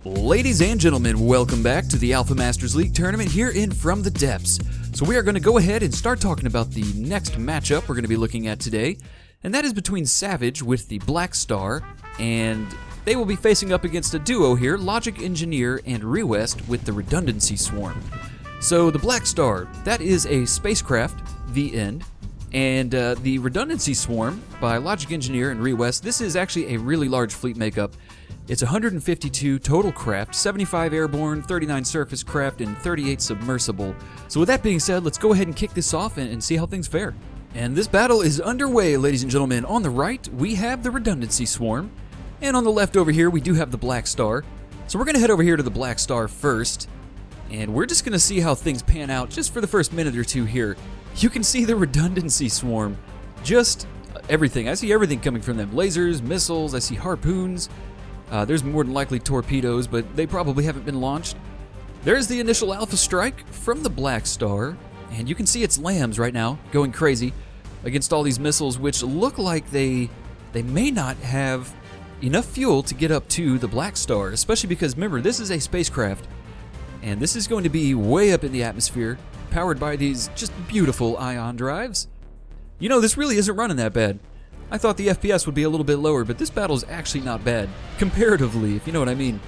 Ladies and gentlemen, welcome back to the AlphaMasters League tournament here in From the Depths. So we are going to go ahead and start talking about the next matchup we're going to be looking at today, and that is between Savage with the Blackstar, and they will be facing up against a duo here, Logic Engineer and Rewest with the Redundancy Swarm. So the Blackstar, that is a spacecraft, the end, and the Redundancy Swarm by Logic Engineer and Rewest, this is actually a really large fleet makeup. It's 152 total craft, 75 airborne, 39 surface craft, and 38 submersible. So with that being said, let's go ahead and kick this off and see how things fare. And this battle is underway, ladies and gentlemen. On the right, we have the Redundancy Swarm, and on the left over here, we do have the Blackstar. So we're going to head over here to the Blackstar first, and we're just going to see how things pan out just for the first minute or two here. You can see the Redundancy Swarm, just everything. I see everything coming from them. Lasers, missiles, I see harpoons. There's more than likely torpedoes, but they probably haven't been launched. There's the initial alpha strike from the Blackstar, and you can see its lambs right now going crazy against all these missiles, which look like they may not have enough fuel to get up to the Blackstar, especially because, remember, this is a spacecraft, and this is going to be way up in the atmosphere, powered by these just beautiful ion drives. You know, this really isn't running that bad. I thought the FPS would be a little bit lower, but this battle is actually not bad, comparatively, if you know what I mean.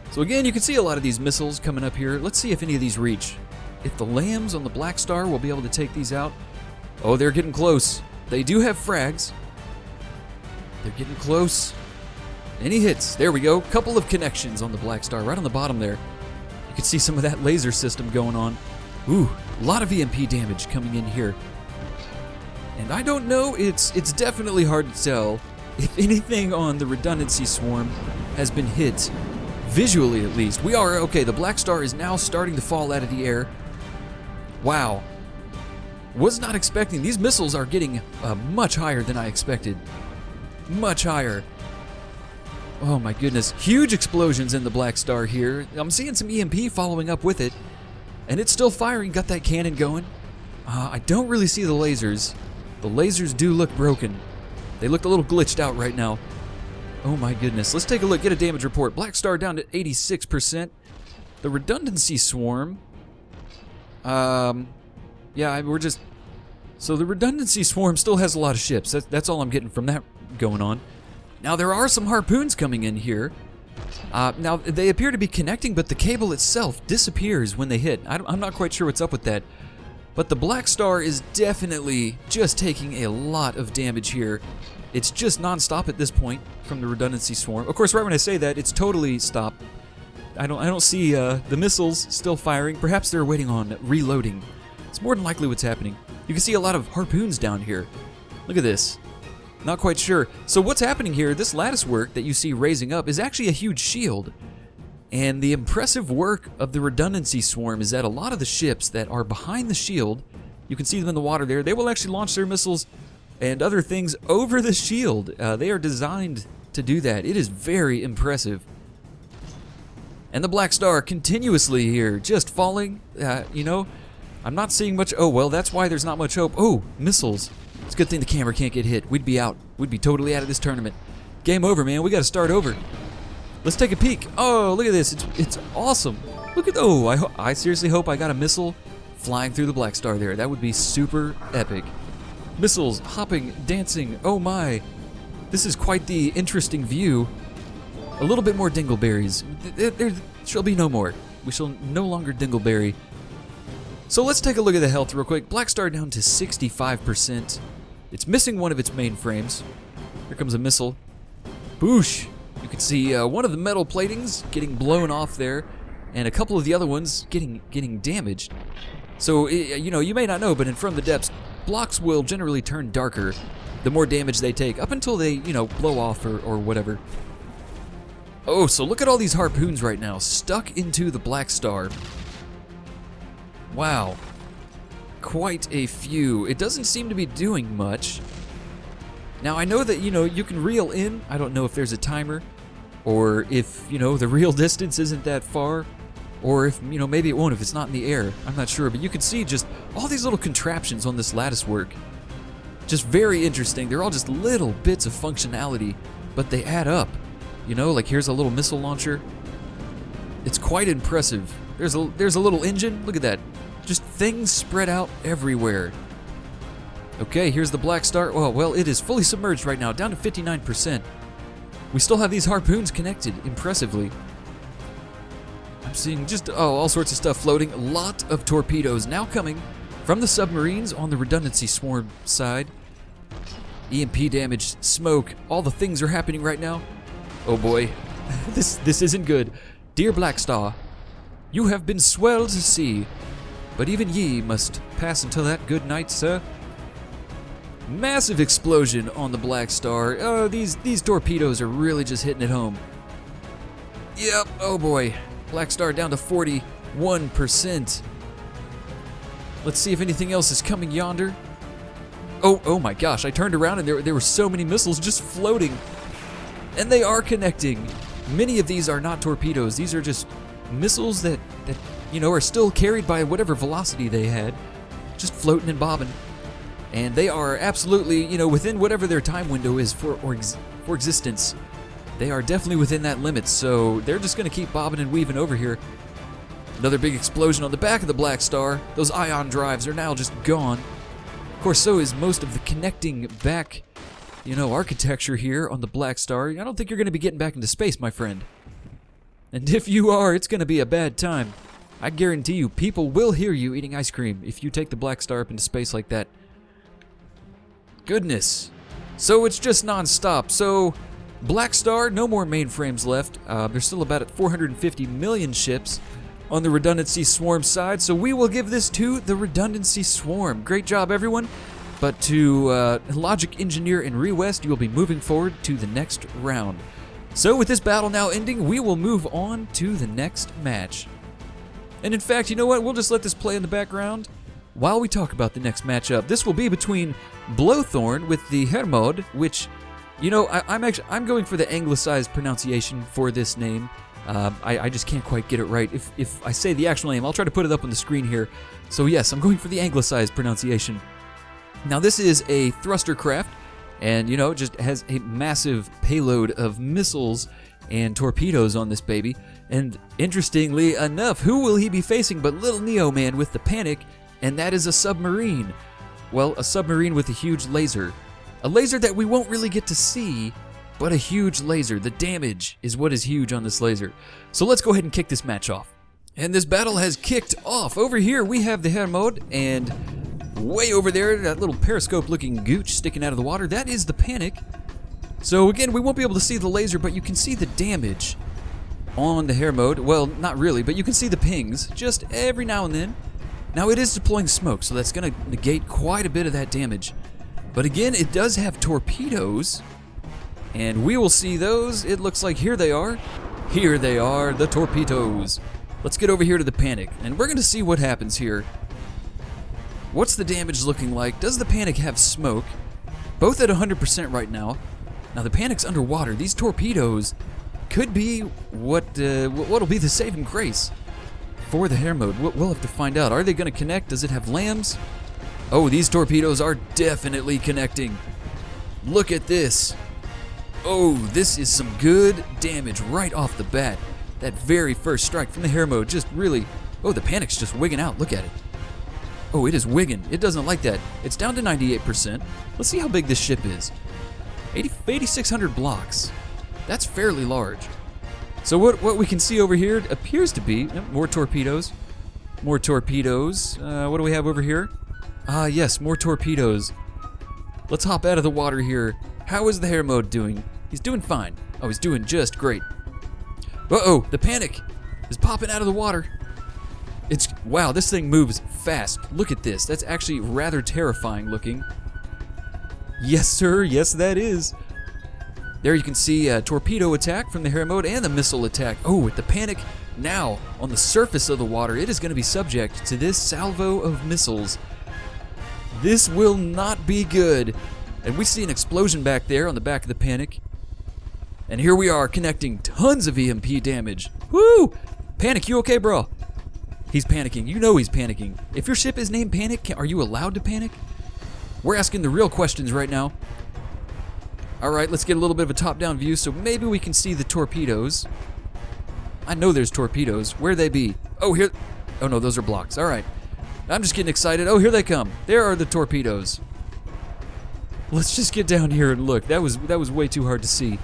So again, you can see a lot of these missiles coming up here. Let's see if any of these reach. If the lambs on the Blackstar will be able to take these out. Oh, they're getting close. They do have frags. They're getting close. Any hits? There we go. Couple of connections on the Blackstar, right on the bottom there. You can see some of that laser system going on. Ooh, a lot of EMP damage coming in here. And I don't know, it's definitely hard to tell if anything on the Redundancy Swarm has been hit, visually at least. Okay, the Blackstar is now starting to fall out of the air. Wow. Was not expecting, these missiles are getting much higher than I expected. Much higher. Oh my goodness, huge explosions in the Blackstar here. I'm seeing some EMP following up with it, and it's still firing, got that cannon going. I don't really see the lasers. The lasers do look broken. They look a little glitched out right now. Oh my goodness. Let's take a look, get a damage report. Blackstar down to 86%. The Redundancy Swarm. So the Redundancy Swarm still has a lot of ships. That's all I'm getting from that going on. Now there are some harpoons coming in here. Now they appear to be connecting, but the cable itself disappears when they hit. I'm not quite sure what's up with that. But the Blackstar is definitely just taking a lot of damage here. It's just non-stop at this point from the Redundancy Swarm. Of course, right when I say that, it's totally stopped. I don't see the missiles still firing. Perhaps they're waiting on reloading. It's more than likely what's happening. You can see a lot of harpoons down here. Look at this. Not quite sure. So what's happening here, this lattice work that you see raising up is actually a huge shield. And the impressive work of the Redundancy Swarm is that a lot of the ships that are behind the shield, you can see them in the water there, they will actually launch their missiles and other things over the shield. They are designed to do that. It is very impressive. And the Blackstar continuously here, just falling. I'm not seeing much. Oh, well, that's why there's not much hope. Oh, missiles. It's a good thing the camera can't get hit. We'd be out. We'd be totally out of this tournament. Game over, man. We got to start over. Let's take a peek. Oh, look at this. It's awesome. Look at, oh, I seriously hope I got a missile flying through the Blackstar there. That would be super epic. Missiles hopping, dancing. Oh my. This is quite the interesting view. A little bit more dingleberries. There shall be no more. We shall no longer dingleberry. So let's take a look at the health real quick. Blackstar down to 65%. It's missing one of its mainframes. Here comes a missile. Boosh. You can see one of the metal platings getting blown off there, and a couple of the other ones getting damaged. So, you may not know, but in From the Depths, blocks will generally turn darker the more damage they take, up until they, blow off or whatever. Oh, so look at all these harpoons right now, stuck into the Blackstar. Wow. Quite a few. It doesn't seem to be doing much. Now, I know that, you can reel in. I don't know if there's a timer, or if, the real distance isn't that far, or if, maybe it won't if it's not in the air. I'm not sure, but you can see just all these little contraptions on this lattice work. Just very interesting. They're all just little bits of functionality, but they add up. You know, like here's a little missile launcher. It's quite impressive. There's a little engine. Look at that. Just things spread out everywhere. Okay, here's the Blackstar. Oh, well, it is fully submerged right now, down to 59%. We still have these harpoons connected, impressively. I'm seeing just, all sorts of stuff floating. A lot of torpedoes now coming from the submarines on the Redundancy Swarm side. EMP damage, smoke, all the things are happening right now. Oh boy, this isn't good. Dear Blackstar, you have been swell to see, but even ye must pass until that good night, sir. Massive explosion on the Blackstar. Oh, these torpedoes are really just hitting it home. Yep, oh boy. Blackstar down to 41%. Let's see if anything else is coming yonder. Oh my gosh, I turned around and there were so many missiles just floating. And they are connecting. Many of these are not torpedoes. These are just missiles that you know, are still carried by whatever velocity they had. Just floating and bobbing. And they are absolutely, you know, within whatever their time window is for existence. They are definitely within that limit, so they're just going to keep bobbing and weaving over here. Another big explosion on the back of the Blackstar. Those ion drives are now just gone. Of course, so is most of the connecting back, you know, architecture here on the Blackstar. I don't think you're going to be getting back into space, my friend. And if you are, it's going to be a bad time. I guarantee you, people will hear you eating ice cream if you take the Blackstar up into space like that. Goodness. So it's just non-stop. So Blackstar, no more mainframes left. There's still about at 450 million ships on the Redundancy Swarm side, so we will give this to the Redundancy Swarm. Great job, everyone. But to Logic Engineer and Rewest, you will be moving forward to the next round. So with this battle now ending, we will move on to the next match. And in fact, you know what? We'll just let this play in the background while we talk about the next matchup. This will be between Blowthorn with the Hermod, which, you know, I'm going for the anglicized pronunciation for this name. I just can't quite get it right. If I say the actual name, I'll try to put it up on the screen here. So yes, I'm going for the anglicized pronunciation. Now this is a thruster craft, and you know, it just has a massive payload of missiles and torpedoes on this baby. And interestingly enough, who will he be facing but little Neo Man with the Panic, and that is a submarine. Well, a submarine with a huge laser. A laser that we won't really get to see, but a huge laser. The damage is what is huge on this laser. So let's go ahead and kick this match off. And this battle has kicked off. Over here we have the Hermod, and way over there, that little periscope-looking gooch sticking out of the water, that is the Panic. So again, we won't be able to see the laser, but you can see the damage on the Hermod. Well, not really, but you can see the pings just every now and then. Now it is deploying smoke, so that's going to negate quite a bit of that damage. But again, it does have torpedoes, and we will see those. It looks like here they are. Here they are, the torpedoes. Let's get over here to the Panic, and we're going to see what happens here. What's the damage looking like? Does the Panic have smoke? Both at 100% right now. Now the Panic's underwater. These torpedoes could be what'll be the saving grace for the Hermod. We'll have to find out. Are they going to connect? Does it have lambs? Oh, these torpedoes are definitely connecting. Look at this. Oh, this is some good damage right off the bat. That very first strike from the Hermod just really... Oh, the Panic's just wigging out. Look at it. Oh, it is wigging. It doesn't like that. It's down to 98%. Let's see how big this ship is. 8,600 blocks. That's fairly large. So what we can see over here appears to be more torpedoes. More torpedoes. What do we have over here? Yes, more torpedoes. Let's hop out of the water here. How is the Hermod doing? He's doing fine. Oh, he's doing just great. Uh-oh, the Panic is popping out of the water. Wow, this thing moves fast. Look at this. That's actually rather terrifying looking. Yes, sir. Yes, that is. There you can see a torpedo attack from the Hermod and the missile attack. Oh, with the Panic now on the surface of the water, it is going to be subject to this salvo of missiles. This will not be good. And we see an explosion back there on the back of the Panic. And here we are connecting tons of EMP damage. Woo! Panic, you okay, bro? He's panicking. You know he's panicking. If your ship is named Panic, are you allowed to panic? We're asking the real questions right now. Alright, let's get a little bit of a top-down view so maybe we can see the torpedoes. I know there's torpedoes. Where they be? Oh, here. Oh no, those are blocks. Alright. I'm just getting excited. Oh, here they come. There are the torpedoes. Let's just get down here and look. That was way too hard to see.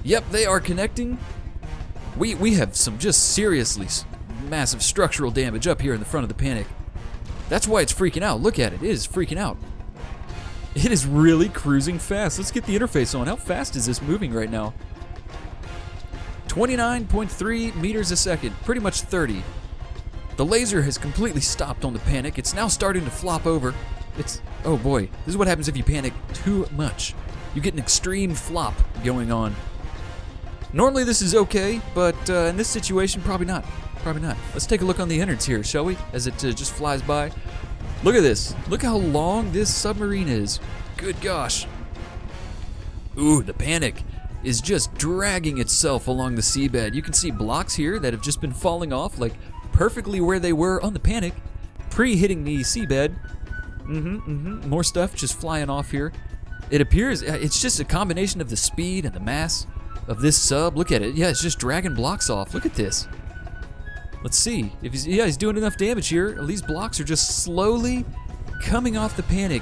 Yep, they are connecting. We have some just seriously massive structural damage up here in the front of the Panic. That's why it's freaking out. Look at it. It is freaking out. It is really cruising fast. Let's get the interface on. How fast is this moving right now? 29.3 meters a second. Pretty much 30. The laser has completely stopped on the Panic. It's now starting to flop over. Oh boy. This is what happens if you panic too much. You get an extreme flop going on. Normally this is okay, but in this situation, probably not. Probably not. Let's take a look on the innards here, shall we? As it just flies by. Look at this. Look how long this submarine is. Good gosh. Ooh, the Panic is just dragging itself along the seabed. You can see blocks here that have just been falling off, like perfectly where they were on the Panic, pre-hitting the seabed. More stuff just flying off here. It appears it's just a combination of the speed and the mass of this sub. Look at it. Yeah, it's just dragging blocks off. Look at this. Let's see. If he's doing enough damage here. These blocks are just slowly coming off the Panic,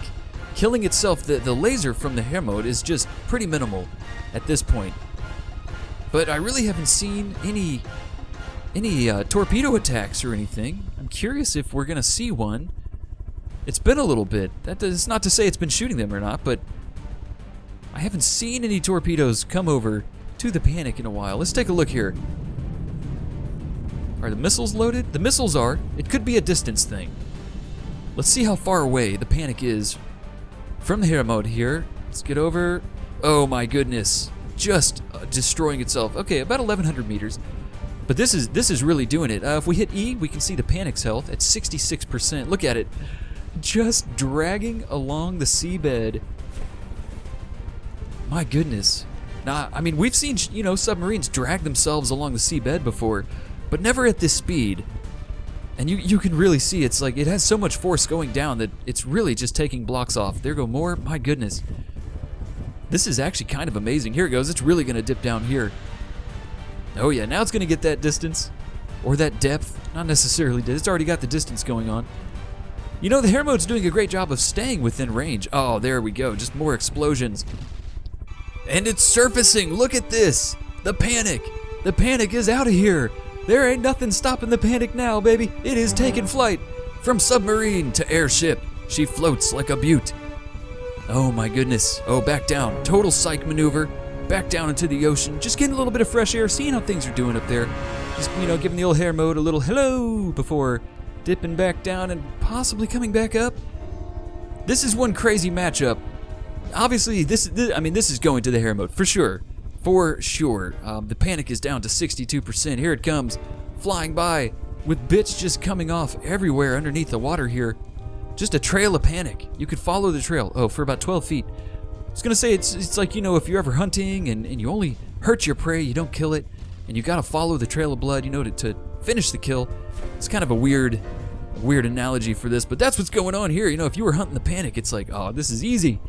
killing itself. The laser from the Hermod is just pretty minimal at this point. But I really haven't seen any torpedo attacks or anything. I'm curious if we're gonna see one. It's been a little bit. That's not to say it's been shooting them or not, but I haven't seen any torpedoes come over to the Panic in a while. Let's take a look here. Are the missiles loaded? The missiles are. It could be a distance thing. Let's see how far away the Panic is from the Hermod here. Let's get over. Oh my goodness. Just destroying itself. Okay, about 1,100 meters. But this is really doing it. If we hit E, we can see the Panic's health at 66%. Look at it. Just dragging along the seabed. My goodness. Now, I mean, we've seen, submarines drag themselves along the seabed before, but never at this speed. And you can really see it's like it has so much force going down that it's really just taking blocks off. There go more. My goodness. This is actually kind of amazing. Here it goes. It's really going to dip down here. Oh yeah, now it's going to get that distance or that depth. Not necessarily. It's already got the distance going on. The Hermod's doing a great job of staying within range. Oh, there we go. Just more explosions. And it's surfacing. Look at this. The Panic. The Panic is out of here. There ain't nothing stopping the Panic now, baby. It is taking flight. From submarine to airship, she floats like a butte. Oh my goodness. Oh, back down. Total psych maneuver. Back down into the ocean. Just getting a little bit of fresh air, seeing how things are doing up there. Just, giving the old Hermod a little hello before dipping back down and possibly coming back up. This is one crazy matchup. Obviously, this is going to the Hermod for sure. For sure. The Panic is down to 62%. Here it comes, flying by with bits just coming off everywhere underneath the water here. Just a trail of Panic. You could follow the trail. Oh, for about 12 feet. I was gonna say it's like, if you're ever hunting and you only hurt your prey, you don't kill it, and you gotta follow the trail of blood, to finish the kill. It's kind of a weird analogy for this, but that's what's going on here. If you were hunting the Panic, it's like, oh, this is easy.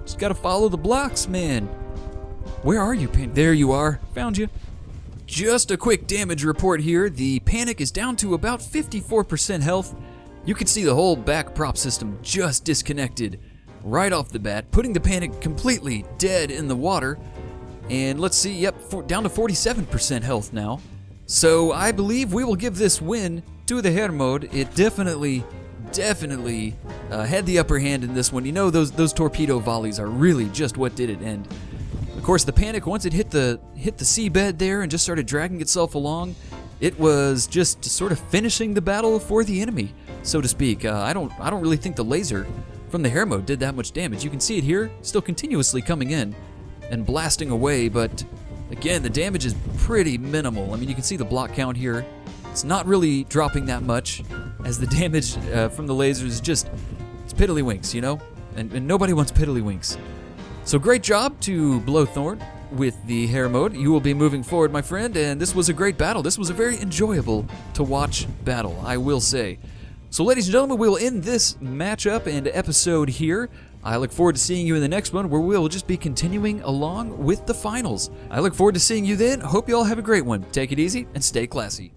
Just gotta follow the blocks, man. Where are you, Panic? There you are. Found you. Just a quick damage report here. The Panic is down to about 54% health. You can see the whole back prop system just disconnected right off the bat, putting the Panic completely dead in the water. And let's see, yep, down to 47% health now. So I believe we will give this win to the Hermod. It definitely had the upper hand in this one. Those torpedo volleys are really just what did it. And of course, the Panic, once it hit the seabed there and just started dragging itself along, it was just sort of finishing the battle for the enemy, so to speak. I don't really think the laser from the Hermod did that much damage. You can see it here, still continuously coming in and blasting away, but again, the damage is pretty minimal. I mean, you can see the block count here. It's not really dropping that much, as the damage from the lasers is just, it's piddlywinks, and nobody wants piddlywinks. So great job to Blowthorn with the Hermod. You will be moving forward, my friend, and this was a great battle. This was a very enjoyable to watch battle, I will say. So ladies and gentlemen, we will end this matchup and episode here. I look forward to seeing you in the next one, where we'll just be continuing along with the finals. I look forward to seeing you then. Hope you all have a great one. Take it easy and stay classy.